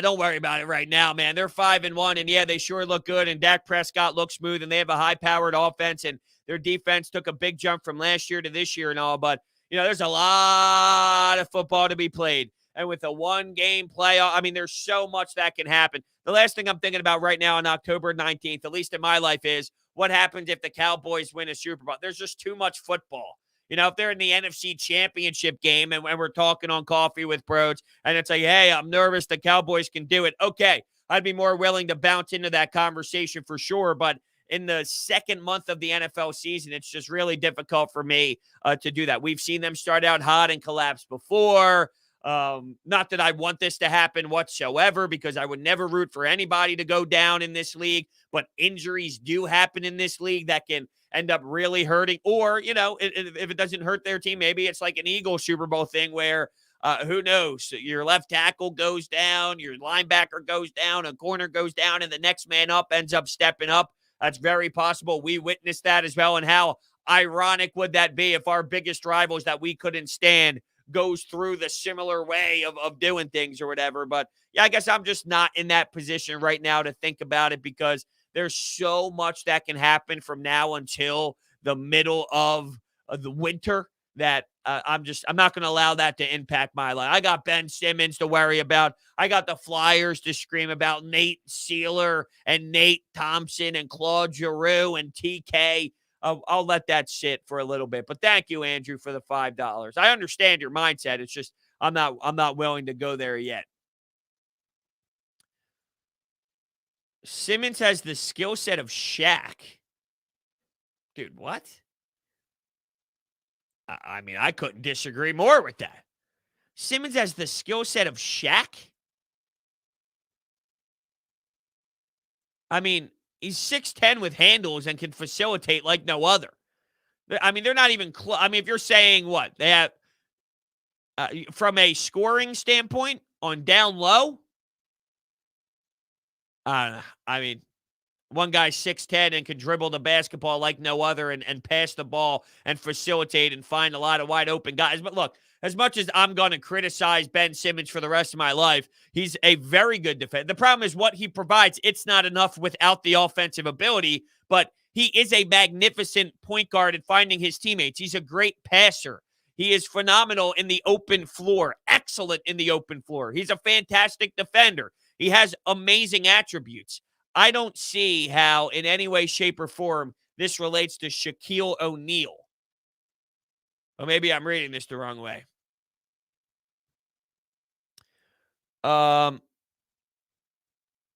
Don't worry about it right now, man. They're 5-1, and yeah, they sure look good, and Dak Prescott looks smooth, and they have a high-powered offense, and their defense took a big jump from last year to this year and all, but, there's a lot of football to be played. And with a one-game playoff, I mean, there's so much that can happen. The last thing I'm thinking about right now on October 19th, at least in my life, is what happens if the Cowboys win a Super Bowl. There's just too much football. If they're in the NFC Championship game and we're talking on Coffee with Bros, and it's like, hey, I'm nervous the Cowboys can do it. Okay, I'd be more willing to bounce into that conversation for sure, but in the second month of the NFL season, it's just really difficult for me to do that. We've seen them start out hot and collapse before. Not that I want this to happen whatsoever, because I would never root for anybody to go down in this league, but injuries do happen in this league that can end up really hurting. Or, if it doesn't hurt their team, maybe it's like an Eagles Super Bowl thing where who knows? Your left tackle goes down, your linebacker goes down, a corner goes down, and the next man up ends up stepping up. That's very possible. We witnessed that as well. And how ironic would that be if our biggest rivals that we couldn't stand goes through the similar way of doing things or whatever. But yeah, I guess I'm just not in that position right now to think about it, because there's so much that can happen from now until the middle of the winter that I'm not going to allow that to impact my life. I got Ben Simmons to worry about. I got the Flyers to scream about, Nate Sealer and Nate Thompson and Claude Giroux and TK. I'll let that sit for a little bit. But thank you, Andrew, for the $5. I understand your mindset. It's just I'm not willing to go there yet. Simmons has the skill set of Shaq. Dude, what? I mean, I couldn't disagree more with that. Simmons has the skill set of Shaq? I mean, he's 6'10" with handles and can facilitate like no other. I mean, they're not even close. I mean, if you're saying what? They have, from a scoring standpoint on down low, I mean, one guy's 6'10" and can dribble the basketball like no other and pass the ball and facilitate and find a lot of wide open guys. But look, as much as I'm going to criticize Ben Simmons for the rest of my life, he's a very good defender. The problem is what he provides. It's not enough without the offensive ability, but he is a magnificent point guard at finding his teammates. He's a great passer. He is phenomenal in the open floor, excellent in the open floor. He's a fantastic defender. He has amazing attributes. I don't see how, in any way, shape, or form, this relates to Shaquille O'Neal. Or maybe I'm reading this the wrong way.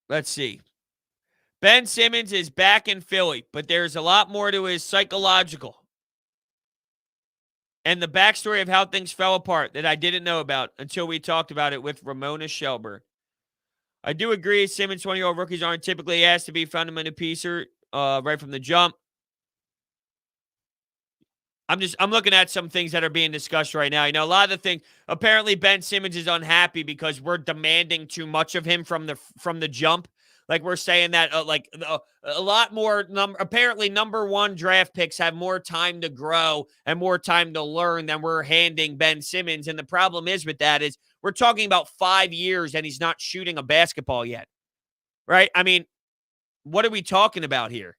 Let's see. Ben Simmons is back in Philly, but there's a lot more to his psychological and the backstory of how things fell apart that I didn't know about until we talked about it with Ramona Shelburne. I do agree Simmons 20-year-old rookies aren't typically asked to be fundamental piecer right from the jump. I'm looking at some things that are being discussed right now. A lot of the things, apparently Ben Simmons is unhappy because we're demanding too much of him from the jump. Like we're saying that a lot more apparently number one draft picks have more time to grow and more time to learn than we're handing Ben Simmons. And the problem is with that is we're talking about 5 years and he's not shooting a basketball yet. Right? I mean, what are we talking about here?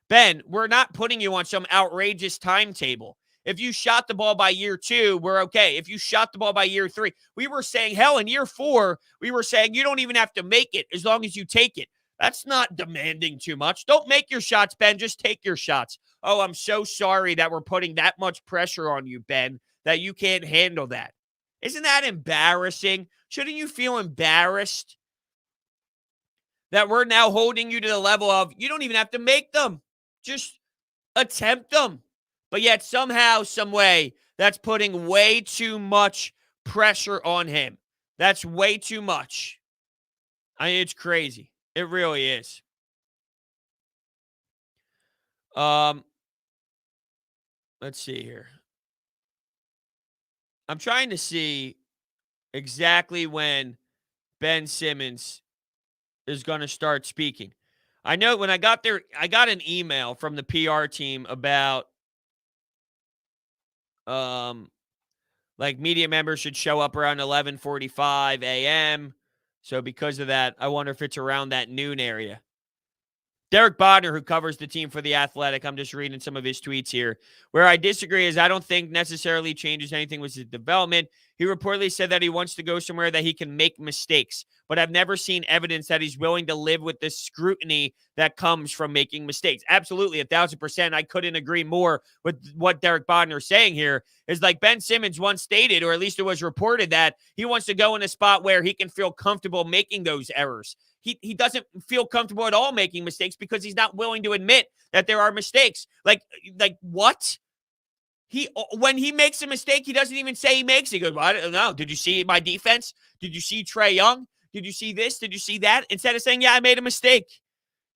Ben, we're not putting you on some outrageous timetable. If you shot the ball by year 2, we're okay. If you shot the ball by year 3, we were saying, hell, in year 4, we were saying you don't even have to make it as long as you take it. That's not demanding too much. Don't make your shots, Ben. Just take your shots. Oh, I'm so sorry that we're putting that much pressure on you, Ben, that you can't handle that. Isn't that embarrassing? Shouldn't you feel embarrassed that we're now holding you to the level of you don't even have to make them? Just attempt them. But yet somehow, some way, that's putting way too much pressure on him. That's way too much. I mean, it's crazy. It really is. Let's see here. I'm trying to see exactly when Ben Simmons is going to start speaking. I know when I got there, I got an email from the PR team about like media members should show up around 11:45 a.m. So because of that, I wonder if it's around that noon area. Derek Bodner, who covers the team for The Athletic, I'm just reading some of his tweets here. Where I disagree is I don't think necessarily changes anything with his development. He reportedly said that he wants to go somewhere that he can make mistakes, but I've never seen evidence that he's willing to live with the scrutiny that comes from making mistakes. Absolutely, 1,000%. I couldn't agree more with what Derek Bodner is saying here. Is like Ben Simmons once stated, or at least it was reported, that he wants to go in a spot where he can feel comfortable making those errors. He doesn't feel comfortable at all making mistakes because he's not willing to admit that there are mistakes. Like what? When he makes a mistake, he doesn't even say he makes it. He goes, well, I don't know. Did you see my defense? Did you see Trae Young? Did you see this? Did you see that? Instead of saying, yeah, I made a mistake.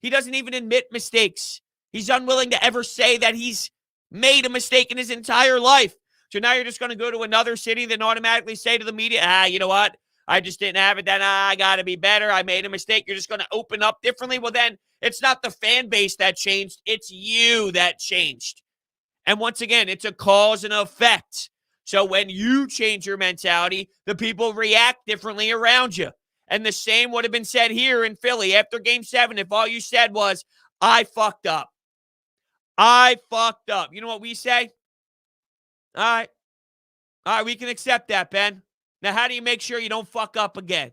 He doesn't even admit mistakes. He's unwilling to ever say that he's made a mistake in his entire life. So now you're just going to go to another city and automatically say to the media, you know what? I just didn't have it then. I got to be better. I made a mistake. You're just going to open up differently. Well, then it's not the fan base that changed. It's you that changed. And once again, it's a cause and effect. So when you change your mentality, the people react differently around you. And the same would have been said here in Philly after Game 7 if all you said was, I fucked up. I fucked up. You know what we say? All right, we can accept that, Ben. Now, how do you make sure you don't fuck up again?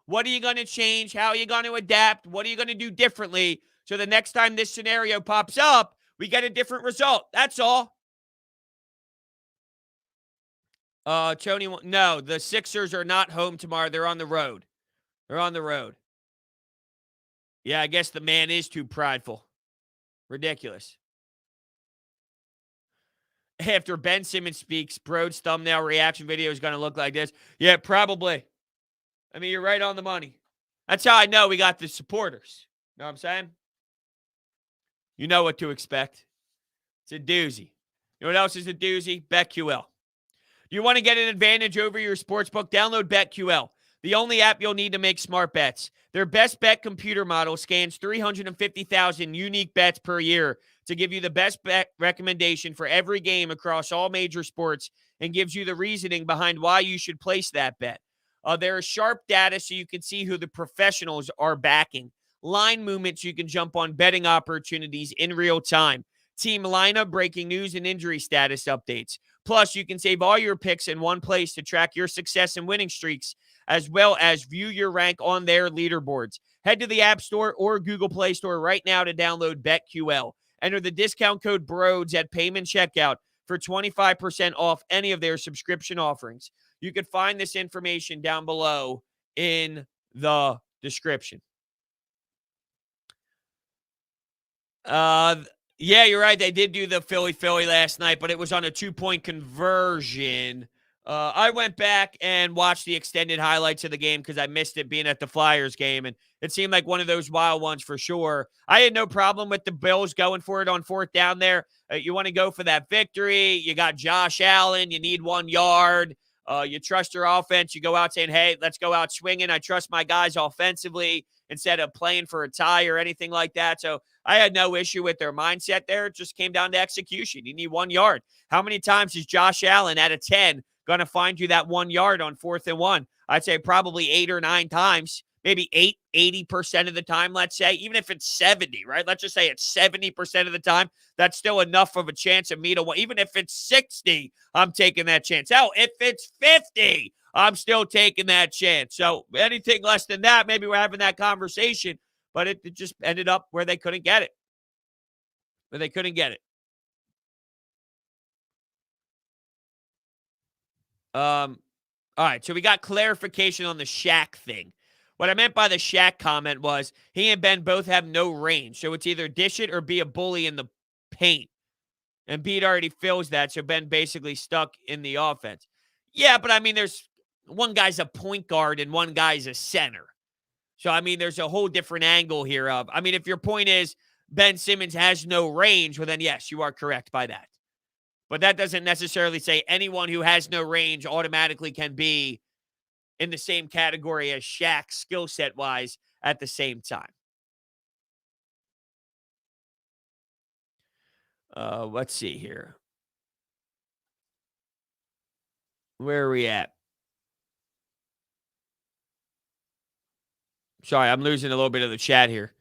What are you going to change? How are you going to adapt? What are you going to do differently so the next time this scenario pops up, we get a different result? That's all. Tony, no, the Sixers are not home tomorrow. They're on the road. They're on the road. Yeah, I guess the man is too prideful. Ridiculous. After Ben Simmons speaks, Broad's thumbnail reaction video is going to look like this. Yeah, probably. I mean, you're right on the money. That's how I know we got the supporters. You know what I'm saying? You know what to expect. It's a doozy. You know what else is a doozy? BetQL. You want to get an advantage over your sportsbook? Download BetQL, the only app you'll need to make smart bets. Their best bet computer model scans 350,000 unique bets per year to give you the best bet recommendation for every game across all major sports and gives you the reasoning behind why you should place that bet. There is sharp data so you can see who the professionals are backing. Line movements you can jump on betting opportunities in real time. Team lineup, breaking news, and injury status updates. Plus, you can save all your picks in one place to track your success and winning streaks, as well as view your rank on their leaderboards. Head to the App Store or Google Play Store right now to download BetQL. Enter the discount code BROADS at payment checkout for 25% off any of their subscription offerings. You can find this information down below in the description. Yeah, you're right. They did do the Philly last night, but it was on a 2-point conversion. I went back and watched the extended highlights of the game because I missed it being at the Flyers game, and it seemed like one of those wild ones for sure. I had no problem with the Bills going for it on fourth down there. You want to go for that victory. You got Josh Allen. You need 1 yard. You trust your offense. You go out saying, hey, let's go out swinging. I trust my guys offensively instead of playing for a tie or anything like that. So I had no issue with their mindset there. It just came down to execution. You need 1 yard. How many times is Josh Allen out of 10 going to find you that 1 yard on 4th and 1? I'd say probably 8 or 9 times, maybe 80% of the time, let's say, even if it's 70, right? Let's just say it's 70% of the time. That's still enough of a chance of me to win. Even if it's 60, I'm taking that chance. Hell, if it's 50, I'm still taking that chance. So anything less than that, maybe we're having that conversation, but it just ended up where they couldn't get it. All right, so we got clarification on the Shaq thing. What I meant by the Shaq comment was he and Ben both have no range, so it's either dish it or be a bully in the paint. And Embiid already feels that, so Ben basically stuck in the offense. Yeah, but I mean, there's one guy's a point guard and one guy's a center. So, I mean, there's a whole different angle here of, I mean, if your point is Ben Simmons has no range, well, then yes, you are correct by that. But that doesn't necessarily say anyone who has no range automatically can be in the same category as Shaq skill set wise at the same time. Let's see here. Where are we at? Sorry, I'm losing a little bit of the chat here.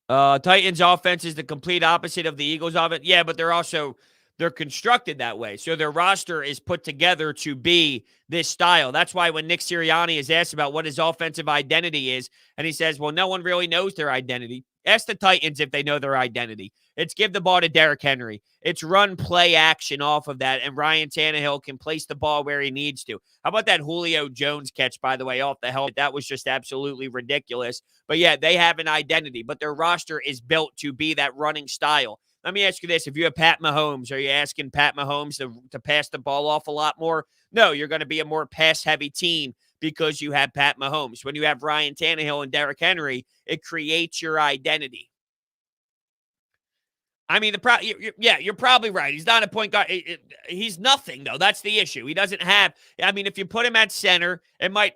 Titans offense is the complete opposite of the Eagles offense. Yeah, but they're constructed that way. So their roster is put together to be this style. That's why when Nick Sirianni is asked about what his offensive identity is, and he says, well, no one really knows their identity. Ask the Titans if they know their identity. It's give the ball to Derrick Henry. It's run play action off of that, and Ryan Tannehill can place the ball where he needs to. How about that Julio Jones catch, by the way, off the helmet? That was just absolutely ridiculous. But yeah, they have an identity, but their roster is built to be that running style. Let me ask you this. If you have Pat Mahomes, are you asking Pat Mahomes to pass the ball off a lot more? No, you're going to be a more pass-heavy team because you have Pat Mahomes. When you have Ryan Tannehill and Derrick Henry, it creates your identity. I mean, you're probably right. He's not a point guard. He's nothing, though. That's the issue. He doesn't have, I mean, if you put him at center, it might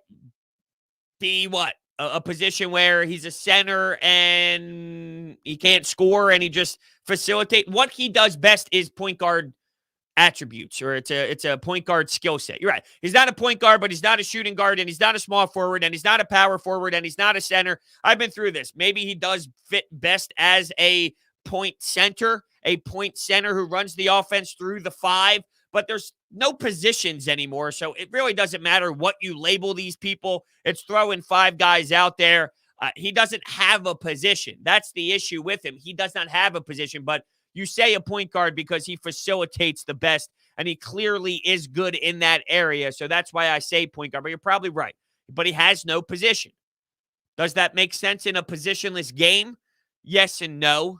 be what? A position where he's a center and he can't score and he just facilitate. What he does best is point guard attributes, or it's a point guard skill set. You're right. He's not a point guard, but he's not a shooting guard, and he's not a small forward, and he's not a power forward, and he's not a center. I've been through this. Maybe he does fit best as a point center who runs the offense through the five, but there's no positions anymore. So it really doesn't matter what you label these people. It's throwing five guys out there. He doesn't have a position. That's the issue with him. He does not have a position, but you say a point guard because he facilitates the best, and he clearly is good in that area. So that's why I say point guard, but you're probably right. But he has no position. Does that make sense in a positionless game? Yes and no.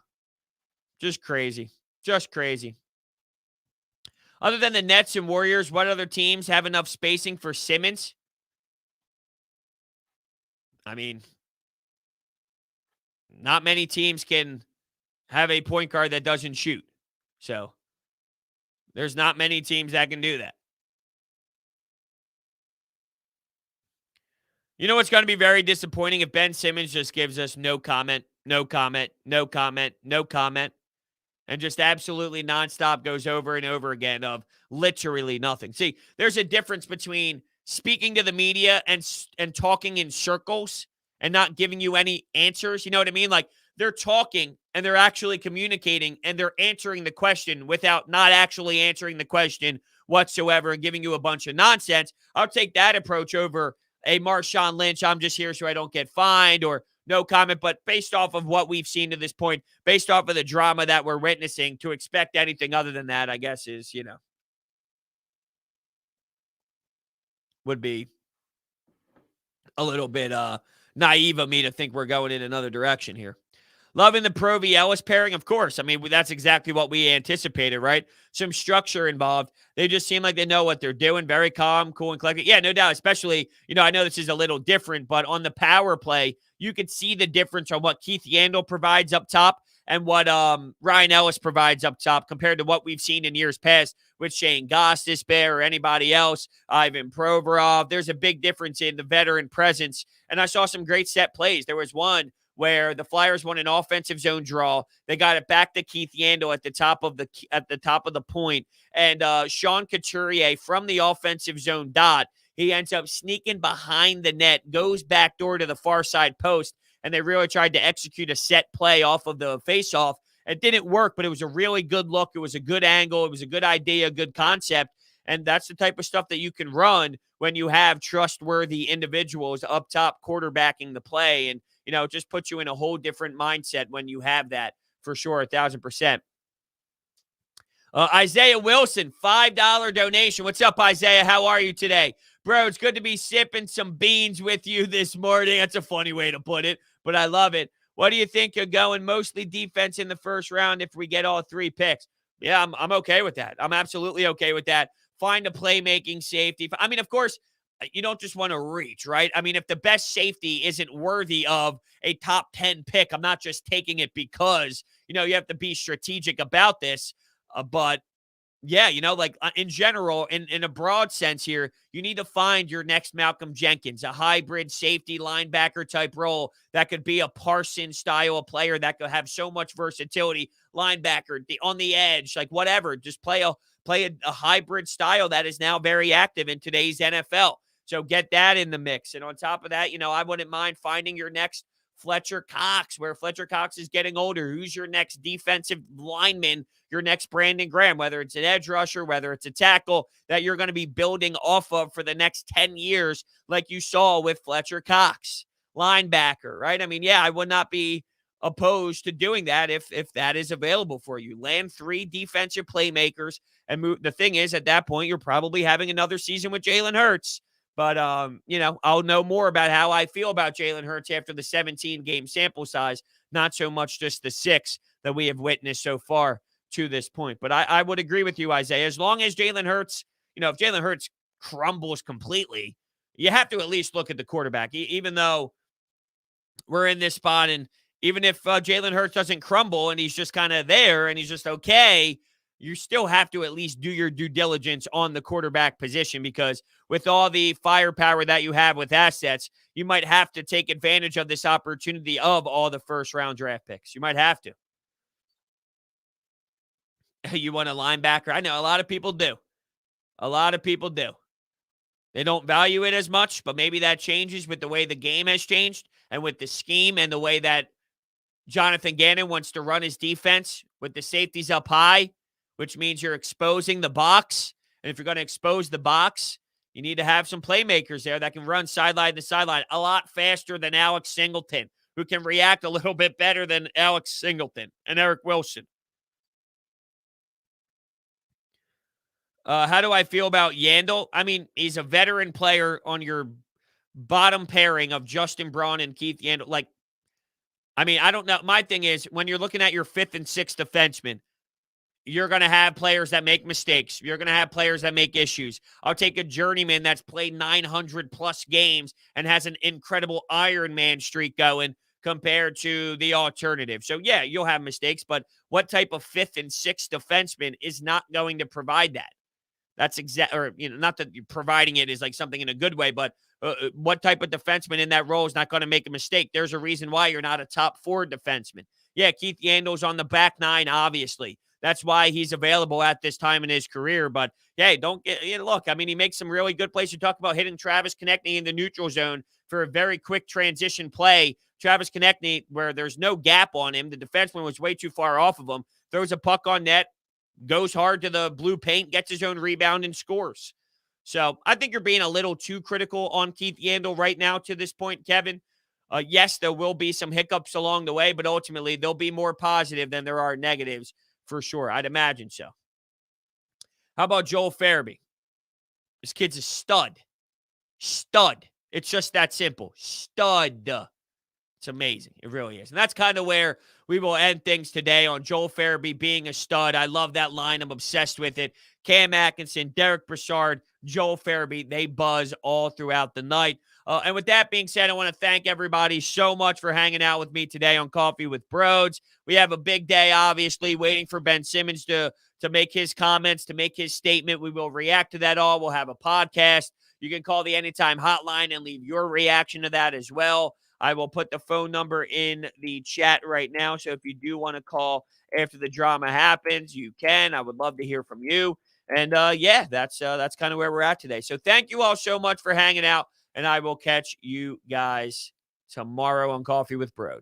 Just crazy. Just crazy. Other than the Nets and Warriors, what other teams have enough spacing for Simmons? I mean, not many teams can have a point guard that doesn't shoot. So there's not many teams that can do that. You know what's going to be very disappointing if Ben Simmons just gives us no comment, no comment, no comment, no comment, and just absolutely nonstop goes over and over again of literally nothing. See, there's a difference between speaking to the media and talking in circles and not giving you any answers. You know what I mean? Like, they're talking and they're actually communicating and they're answering the question without not actually answering the question whatsoever and giving you a bunch of nonsense. I'll take that approach over a Marshawn Lynch, I'm just here so I don't get fined, or no comment. But based off of what we've seen to this point, based off of the drama that we're witnessing, to expect anything other than that, I guess, is, would be a little bit naive of me to think we're going in another direction here. Loving the Pro V Ellis pairing, of course. I mean, that's exactly what we anticipated, right? Some structure involved. They just seem like they know what they're doing. Very calm, cool, and collected. Yeah, no doubt. Especially, I know this is a little different, but on the power play, you could see the difference on what Keith Yandle provides up top and what Ryan Ellis provides up top compared to what we've seen in years past with Shane Gostisbehere or anybody else, Ivan Provorov. There's a big difference in the veteran presence, and I saw some great set plays. There was one where the Flyers won an offensive zone draw. They got it back to Keith Yandle at the top of the point, and Sean Couturier from the offensive zone dot, he ends up sneaking behind the net, goes backdoor to the far side post, and they really tried to execute a set play off of the faceoff. It didn't work, but it was a really good look. It was a good angle. It was a good idea, a good concept. And that's the type of stuff that you can run when you have trustworthy individuals up top quarterbacking the play. And, it just puts you in a whole different mindset when you have that, for sure, 1,000%. Isaiah Wilson, $5 donation. What's up, Isaiah? How are you today? Bro, it's good to be sipping some beans with you this morning. That's a funny way to put it, but I love it. What do you think you're going? Mostly defense in the first round if we get all three picks. Yeah, I'm okay with that. I'm absolutely okay with that. find a playmaking safety. I mean, of course, you don't just want to reach, right? I mean, if the best safety isn't worthy of a top 10 pick, I'm not just taking it because, you have to be strategic about this. But yeah, like in general, in a broad sense here, you need to find your next Malcolm Jenkins, a hybrid safety linebacker type role that could be a Parsons style of player that could have so much versatility. Linebacker on the edge, like whatever, just play a hybrid style that is now very active in today's NFL. So get that in the mix. And on top of that, I wouldn't mind finding your next Fletcher Cox, where Fletcher Cox is getting older. Who's your next defensive lineman, your next Brandon Graham, whether it's an edge rusher, whether it's a tackle that you're going to be building off of for the next 10 years, like you saw with Fletcher Cox, linebacker, right? I mean, yeah, I would not be opposed to doing that if that is available for you. Land 3 defensive playmakers and move. The thing is, at that point, you're probably having another season with Jalen Hurts. But, I'll know more about how I feel about Jalen Hurts after the 17-game sample size, not so much just the 6 that we have witnessed so far to this point. But I would agree with you, Isaiah. As long as Jalen Hurts, if Jalen Hurts crumbles completely, you have to at least look at the quarterback, even though we're in this spot. And even if Jalen Hurts doesn't crumble and he's just kind of there and he's just okay, you still have to at least do your due diligence on the quarterback position, because with all the firepower that you have with assets, you might have to take advantage of this opportunity of all the first-round draft picks. You might have to. You want a linebacker? I know a lot of people do. A lot of people do. They don't value it as much, but maybe that changes with the way the game has changed and with the scheme and the way that Jonathan Gannon wants to run his defense with the safeties up high, which means you're exposing the box. And if you're going to expose the box, you need to have some playmakers there that can run sideline to sideline a lot faster than Alex Singleton, who can react a little bit better than Alex Singleton and Eric Wilson. How do I feel about Yandel? I mean, he's a veteran player on your bottom pairing of Justin Braun and Keith Yandel. Like, I mean, I don't know. My thing is, when you're looking at your 5th and 6th defensemen, you're going to have players that make mistakes. You're going to have players that make issues. I'll take a journeyman that's played 900-plus games and has an incredible Iron Man streak going compared to the alternative. So, yeah, you'll have mistakes, but what type of 5th and 6th defenseman is not going to provide that? That's not that you're providing it is like something in a good way, but what type of defenseman in that role is not going to make a mistake? There's a reason why you're not a top 4 defenseman. Yeah, Keith Yandel's on the back 9, obviously. That's why he's available at this time in his career. But, hey, look, I mean, he makes some really good plays. You talk about hitting Travis Konechny in the neutral zone for a very quick transition play. Travis Konechny, where there's no gap on him, the defenseman was way too far off of him, throws a puck on net, goes hard to the blue paint, gets his own rebound, and scores. So I think you're being a little too critical on Keith Yandel right now to this point, Kevin. Yes, there will be some hiccups along the way, but ultimately they'll be more positive than there are negatives for sure. I'd imagine so. How about Joel Farabee? This kid's a stud. Stud. It's just that simple. Stud. It's amazing. It really is. And that's kind of where we will end things today on Joel Farabee being a stud. I love that line. I'm obsessed with it. Cam Atkinson, Derek Brassard, Joel Farabee, they buzz all throughout the night. And with that being said, I want to thank everybody so much for hanging out with me today on Coffee with Broads. We have a big day, obviously, waiting for Ben Simmons to make his comments, to make his statement. We will react to that all. We'll have a podcast. You can call the Anytime Hotline and leave your reaction to that as well. I will put the phone number in the chat right now. So if you do want to call after the drama happens, you can. I would love to hear from you. And yeah, that's kind of where we're at today. So thank you all so much for hanging out, and I will catch you guys tomorrow on Coffee with Broads.